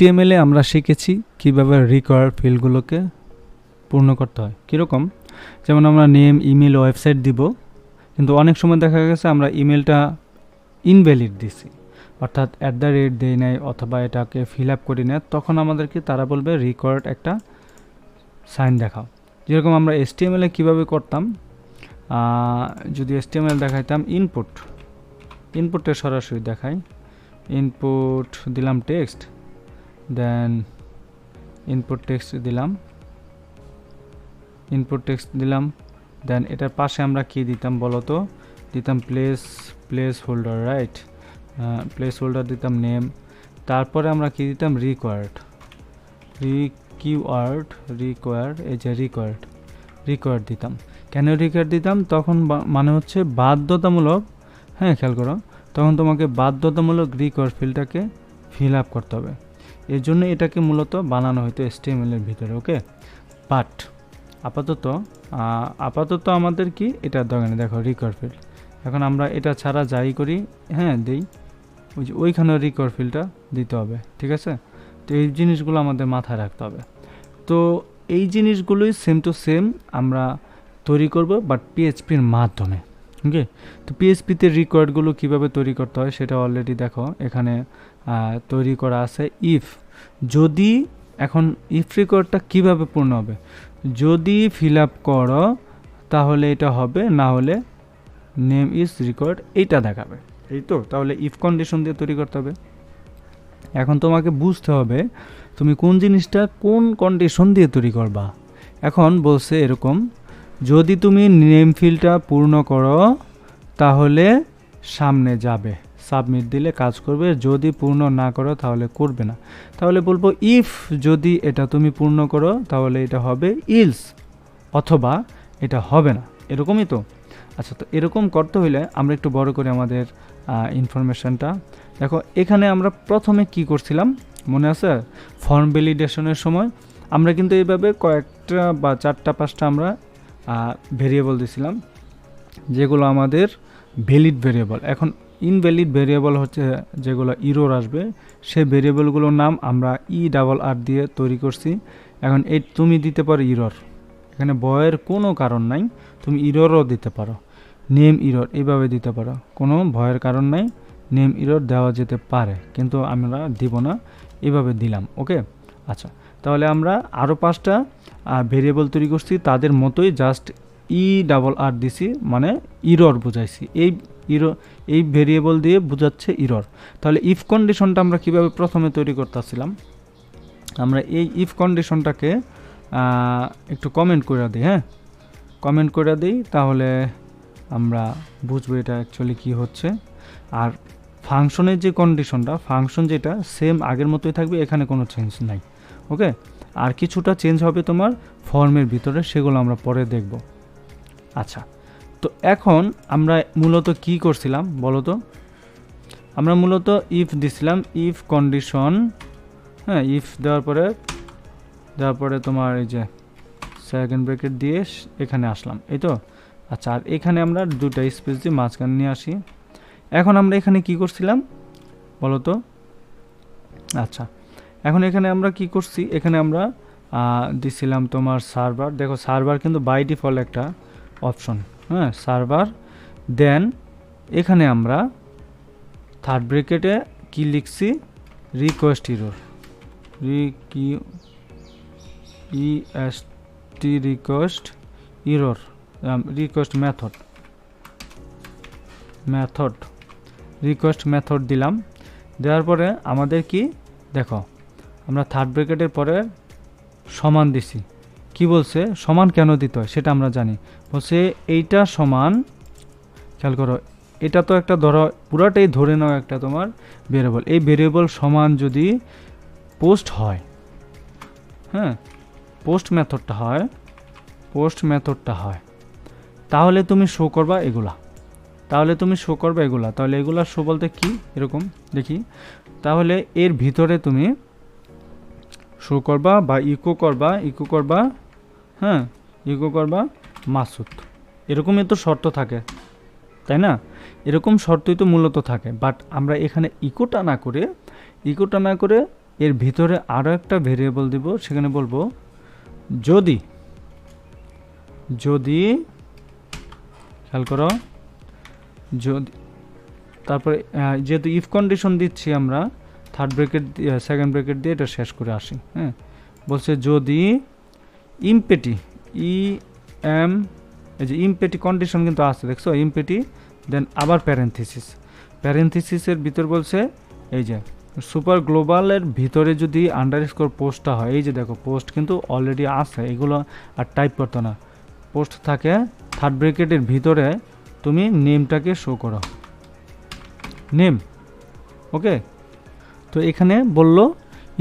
HTML এ আমরা শিখেছি কিভাবে রিকোয়ার্ড ফিল্ডগুলোকে পূর্ণ করতে হয়। কীরকম, যেমন আমরা নেম, ইমেল, ওয়েবসাইট দিব, কিন্তু অনেক সময় দেখা গেছে আমরা ইমেলটা ইনভ্যালিড দিছি, অর্থাৎ @ দেই নাই অথবা এটাকে ফিল আপ করি না, তখন আমাদেরকে তারা বলবে রিকোয়ার্ড একটা সাইন দেখাও। যেরকম আমরা HTML এ কীভাবে করতাম, যদি HTML দেখাইতাম ইনপুটে সরাসরি দেখাই, ইনপুট দিলাম টেক্সট, দেন ইনপুট টেক্সট দিলাম, দেন এটার পাশে আমরা কি দিতাম বলো তো, দিতাম place holder, right, place holder দিতাম নেম, তারপরে আমরা কি দিতাম রিকোয়ার্ড, এই যে রিকোয়ার্ড দিতাম। কেন রিকোয়ার্ড দিতাম? তখন মানে হচ্ছে বাধ্যতামূলক, হ্যাঁ খেয়াল করো, তখন তোমাকে বাধ্যতামূলক রিকোয়ার্ড ফিল্ডটাকে ফিল আপ করতে হবে। এর জন্য এটাকে মূলত বানানো হয়তো HTML এর ভিতরে, ওকে। বাট আপাতত আমাদের কি এটা দরকার নেই। দেখো রিকোয়ার্ড ফিল্ড, এখন আমরা এটা ছাড়া যাই করি, হ্যাঁ দেই, ওইখানে রিকোয়ার্ড ফিল্ডটা দিতে হবে, ঠিক আছে। তো এই জিনিসগুলো আমাদের মাথায় রাখতে হবে। তো এই জিনিসগুলোই সেম টু সেম আমরা তৈরি করব, বাট PHPর মাধ্যমে, ওকে। তো PHPতে রিকোয়ার্ডগুলো কীভাবে তৈরি করতে হয় সেটা অলরেডি দেখো এখানে তৈরি করা আছে। যদি এখন ইফ রিকোয়ার্ডটা কীভাবে পূর্ণ হবে, যদি ফিল আপ করো তাহলে এটা হবে, না হলে নেম ইজ রিকোয়ার্ড এইটা দেখাবে, এই তো। তাহলে ইফ কন্ডিশন দিয়ে তৈরি করতে হবে। এখন তোমাকে বুঝতে হবে তুমি কোন জিনিসটা কোন কন্ডিশন দিয়ে তৈরি করবা। এখন বলছে এরকম, যদি তুমি নেম ফিল্ডটা পূর্ণ করো তাহলে সামনে যাবে, সাবমিট দিলে কাজ করবে, যদি পূর্ণ না করো তাহলে করবে না। তাহলে বলবো ইফ যদি এটা তুমি পূর্ণ করো তাহলে এটা হবে ইলস, অথবা এটা হবে না, এরকমই তো। আচ্ছা, তো এরকম করতে হইলে আমরা একটু বড় করে আমাদের ইনফরমেশনটা দেখো। এখানে আমরা প্রথমে কি করছিলাম মনে আছে? ফর্ম ভ্যালিডেশনের সময় আমরা কিন্তু এইভাবে কয়েকটা বা 4-5টা আমরা ভেরিয়েবল দিছিলাম, যেগুলো আমাদের ভ্যালিড ভেরিয়েবল। এখন ইনভ্যালিড ভেরিয়েবল হচ্ছে যেগুলো ইরর আসবে, সেই ভেরিয়েবলগুলোর নাম আমরা ERR দিয়ে তৈরি করছি। এখন এই তুমি দিতে পারো ইরর, এখানে ভয়ের কোনো কারণ নাই, তুমি ইররও দিতে পারো, নেম ইরর এইভাবে দিতে পারো, কোনো ভয়ের কারণ নাই, নেম ইরর দেওয়া যেতে পারে, কিন্তু আমরা দিব না, এভাবে দিলাম, ওকে। আচ্ছা, তাহলে আমরা আরও 5টা ভেরিয়েবল তৈরি করছি, তাদের মতোই জাস্ট ERR দিছি, মানে ইরর বুঝাইছি, এই ভেরিয়েবল দিয়ে বোঝাচ্ছে ইরর। তাহলে ইফ কন্ডিশনটা আমরা কিভাবে প্রথমে তৈরি করতেছিলাম, আমরা এই ইফ কন্ডিশনটাকে একটু কমেন্ট করে দিই, হ্যাঁ কমেন্ট করে দিই, তাহলে আমরা বুঝবো এটা অ্যাকচুয়ালি কী হচ্ছে। আর ফাংশনের যে কন্ডিশনটা, ফাংশন যেটা সেম আগের মতোই থাকবে, এখানে কোনো চেঞ্জ নাই, ওকে। আর কিছুটা চেঞ্জ হবে তোমার ফর্মের ভিতরে, সেগুলো আমরা পরে দেখব। আচ্ছা, তো এখন আমরা মূলত কি করছিলাম বলো তো? আমরা মূলত ইফ দিছিলাম, ইফ কন্ডিশন, হ্যাঁ ইফ দেওয়ার পরে তোমার এই যে সেকেন্ড ব্র্যাকেট দিয়ে এখানে আসলাম, এই তো। আচ্ছা, আর এখানে আমরা 2টা স্পেস দিয়ে মাঝখানে নিয়ে আসি। এখন আমরা এখানে কি করছিলাম বলো তো? আচ্ছা, এখন এখানে আমরা কি করছি, এখানে আমরা দিছিলাম তোমার সার্ভার। দেখো সার্ভার কিন্তু বাই ডিফল্ট একটা অপশন, হ্যাঁ সার্ভার। দেন এখানে আমরা থার্ড ব্র্যাকেটে কি লিখছি, request error, request error, request method দিলাম। দেওয়ার পরে আমাদের কি দেখো, আমরা থার্ড ব্র্যাকেটের পরে সমান দিছি। কি বলছে সমান কেন দিতে হয় সেটা আমরা জানি। বলছে এইটা সমান, খেয়াল করো, এটা তো একটা ধরো পুরাটাই ধরে নাও একটা তোমার ভেরিয়েবল, এই ভেরিয়েবল সমান যদি পোস্ট হয়, হ্যাঁ পোস্ট মেথডটা হয়, তাহলে তুমি শো করবা এগুলা, তাহলে এগুলা শো বলতে কি এরকম দেখি, তাহলে এর ভিতরে তুমি শো করবা বা ইকো করবা, হ্যাঁ ইকো করবা মাসুদ, এরকমই তো শর্ত থাকে, তাই না? এরকম শর্তই তো মূলত থাকে। বাট আমরা এখানে ইকোটা না করে এর ভিতরে আরও একটা ভেরিয়েবল দিব, সেখানে বলবো যদি খেয়াল করো, যদি তারপরে যেহেতু ইফ কন্ডিশন দিচ্ছি আমরা, থার্ড ব্র্যাকেট সেকেন্ড ব্র্যাকেট দিয়ে এটা শেষ করে আসি। হ্যাঁ, বলছে যদি ইমপেটি এই যে ইমপেটি কন্ডিশন কিন্তু আছে, দেখছো ইমপেটি, দেন আবার প্যারেন্থিসিসের ভিতর বলছে এই যে সুপার গ্লোবালের ভিতরে যদি আন্ডারস্কোর পোস্টটা হয়, এই যে দেখো পোস্ট কিন্তু অলরেডি আছে, এগুলো আর টাইপ করতো না, পোস্ট থাকে থার্ড ব্র্যাকেটের ভিতরে, তুমি নেমটাকে শো করো, নেম। ওকে, তো এখানে বললো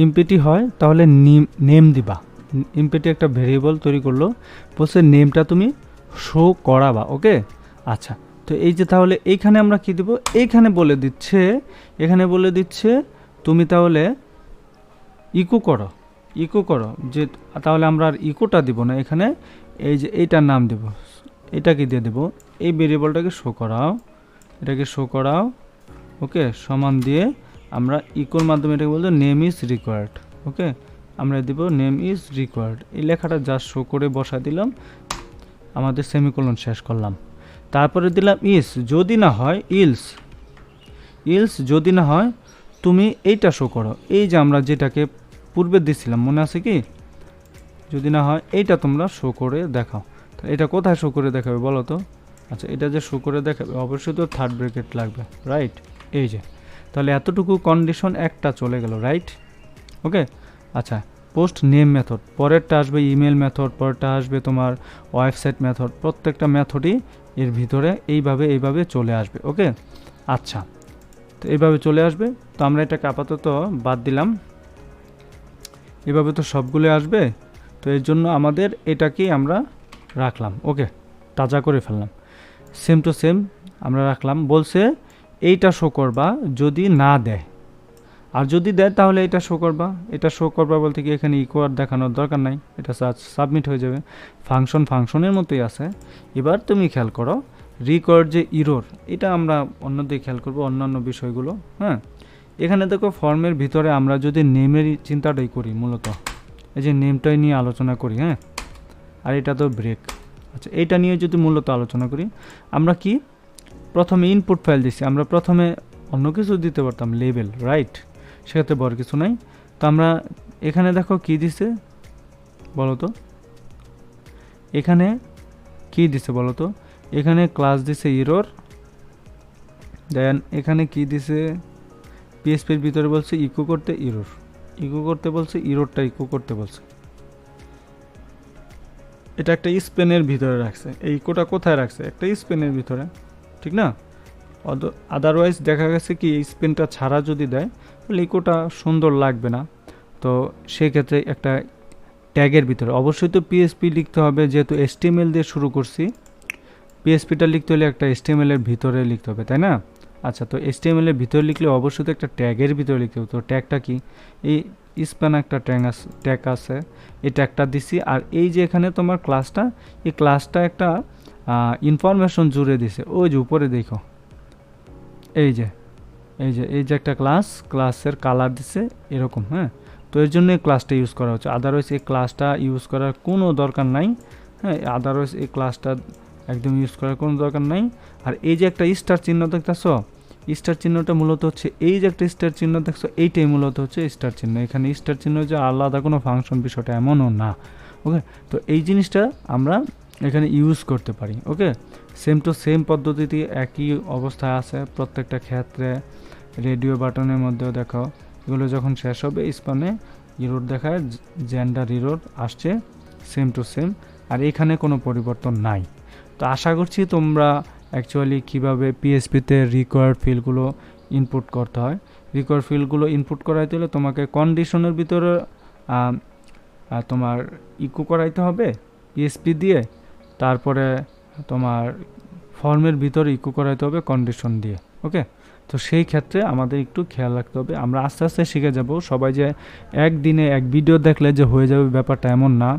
ইমপেটি হয় তাহলে নেম দিবা, ইমপেটি একটা ভেরিয়েবল তৈরি করলো, বলছে নেমটা তুমি শো করাবা। ওকে, আচ্ছা, তো এই যে তাহলে এইখানে আমরা কি দিব, এখানে বলে দিচ্ছে তুমি তাহলে ইকো করো যে, তাহলে আমরা আর ইকোটা দিব না, এখানে এই যে এইটার নাম দেব, এটাকে দিয়ে দেব, এই ভেরিয়েবলটাকে শো করাও, এটাকে শো করাও। ওকে, সমান দিয়ে আমরা ইকোর মাধ্যমে এটাকে বলতে নেম ইজ রিকোয়ার্ড। ওকে, আমরা দিব নেম ইজ রিকোয়ার্ড, এই লেখাটা জাস্ট শো করে বসা দিলাম, আমাদের সেমিকোলন শেষ করলাম। তারপরে দিলাম ইস, যদি না হয় ইলস যদি না হয় তুমি এইটা শো করো, এই যে আমরা যেটাকে পূর্বে দিছিলাম মনে আছে কি, যদি না হয় এইটা তোমরা শো করে দেখাও। এটা কোথায় শো করে দেখাবে বলো তো? আচ্ছা, এটা যে শো করে দেখাবে অবশ্যই তো থার্ড ব্র্যাকেট লাগবে, রাইট? এই যে তাহলে এতটুকু কন্ডিশন একটা চলে গেল, রাইট? ওকে, আচ্ছা, পোস্ট নেম মেথড, পরেরটা আসবে ইমেল মেথড, পরেরটা আসবে তোমার ওয়েবসাইট মেথড, প্রত্যেকটা মেথডই এর ভিতরে এইভাবে চলে আসবে। ওকে, আচ্ছা, তো এইভাবে চলে আসবে, তো আমরা এটাকে আপাতত বাদ দিলাম, এভাবে তো সবগুলো আসবে, তো এর জন্য আমাদের এটাকেই আমরা রাখলাম। ওকে, তাজা করে ফেললাম, সেম টু সেম আমরা রাখলাম। বলছে এইটা শো করবা যদি না দেয়, আর যদি দেয় তাহলে এটা শো করবা বলতে কি এখানে ইকো আর দেখানোর দরকার নাই, এটা সাবমিট হয়ে যাবে। ফাংশনের মতোই আছে। এবার তুমি খেয়াল করো রিকর্ড যে ইরোর, এটা আমরা অন্যদিকে খেয়াল করবো, অন্যান্য বিষয়গুলো। হ্যাঁ, এখানে দেখো ফর্মের ভিতরে আমরা যদি নেমের চিন্তাটাই করি, মূলত এই যে নেমটাই নিয়ে আলোচনা করি। হ্যাঁ, আর এটা তো ব্রেক। আচ্ছা, এইটা নিয়ে যদি মূলত আলোচনা করি, আমরা কি প্রথমে ইনপুট ফাইল দিছি, আমরা প্রথমে অন্য কিছু দিতে পারতাম, লেবেল, রাইট? সেক্ষেত্রে বড় কিছু নাই। তো আমরা এখানে দেখো কি দিছে বলো তো, এখানে কি দিছে বলো তো, এখানে ক্লাস দিছে ইরোর, দেন এখানে কি দিছে পিএসপির ভিতরে বলছে ইকো করতে বলছে, ইরোরটা ইকো করতে বলছে। এটা একটা স্পেনের ভিতরে রাখছে, এই ইকোটা কোথায় রাখছে, একটা স্পেনের ভিতরে, ঠিক না? আদারওয়াইজ দেখা গেছে কি এই স্পেনটা ছাড়া যদি দেয় তাহলে ইকোটা সুন্দর লাগবে না। তো সেক্ষেত্রে একটা ট্যাগের ভিতরে অবশ্যই তো পিএসপি লিখতে হবে, যেহেতু HTML দিয়ে শুরু করছি, পিএসপিটা লিখতে হলে একটা HTML এর ভিতরে লিখতে হবে, তাই না? আচ্ছা, তো HTML এর ভিতরে লিখলে অবশ্যই তো একটা ট্যাগের ভিতরে লিখতে হবে। তো ট্যাগটা কি, এই স্প্যান একটা ট্যাগ আছে, এই ট্যাগটা দিছি। আর এই যে এখানে তোমার ক্লাসটা, এই ক্লাসটা একটা ইনফরমেশন জুড়ে দিছে, ওই যে উপরে দেখো, এই যে একটা ক্লাসের কালার দিছে এরকম। হ্যাঁ, তো এর জন্য এই ক্লাসটা ইউজ করা হচ্ছে, আদারওয়াইজ এই ক্লাসটা ইউজ করার কোনো দরকার নাই। হ্যাঁ, আদারওয়াইজ এই ক্লাসটা একদম ইউজ করার কোনো দরকার নাই। আর এই যে একটা স্টার চিহ্ন দেখতেছো, স্টার চিহ্নটা মূলত হচ্ছে, এই যে একটা স্টার চিহ্ন দেখছো, এইটাই মূলত হচ্ছে স্টার চিহ্ন। এখানে স্টার চিহ্ন যে আলাদা কোনো ফাংশন, বিষয়টা এমনও না। ওকে, তো এই জিনিসটা আমরা এখানে ইউজ করতে পারি। ওকে, সেম টু সেম পদ্ধতিতে একই অবস্থায় আছে প্রত্যেকটা ক্ষেত্রে। রেডিও বাটনের মধ্যেও দেখো, এগুলো যখন শেষ হবে স্পানে ইরোর দেখায়, জেন্ডার ইরোর আসছে, সেম টু সেম, আর এখানে কোনো পরিবর্তন নাই। তো আশা করছি তোমরা অ্যাকচুয়ালি কীভাবে পিএসপিতে রিকোয়ার্ড ফিল্ডগুলো ইনপুট করতে হয়। রিকোয়ার্ড ফিল্ডগুলো ইনপুট করাইতে হলে তোমাকে কন্ডিশনের ভিতরে তোমার ইকো করাইতে হবে পিএসপি দিয়ে, তারপরে তোমার ফর্মের ভিতরে ইকো করাইতে হবে কন্ডিশন দিয়ে। ওকে, তো সেই ক্ষেত্রে আমাদের একটু খেয়াল রাখতে হবে। আমরা আস্তে আস্তে শিখে যাব। সবাই যে একদিনে এক ভিডিও দেখলে যে হয়ে যাবে ব্যাপারটা এমন না,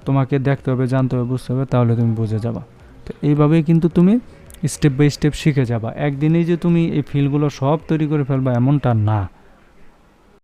তোমাকে দেখতে হবে, জানতে হবে, বুঝতে হবে, তাহলে তুমি বুঝে যাবা। তো এইভাবেই কিন্তু তুমি স্টেপ বাই স্টেপ শিখে যাবা। একদিনেই যে তুমি এই ফিল্ডগুলো সব তৈরি করে ফেলবা এমনটা না।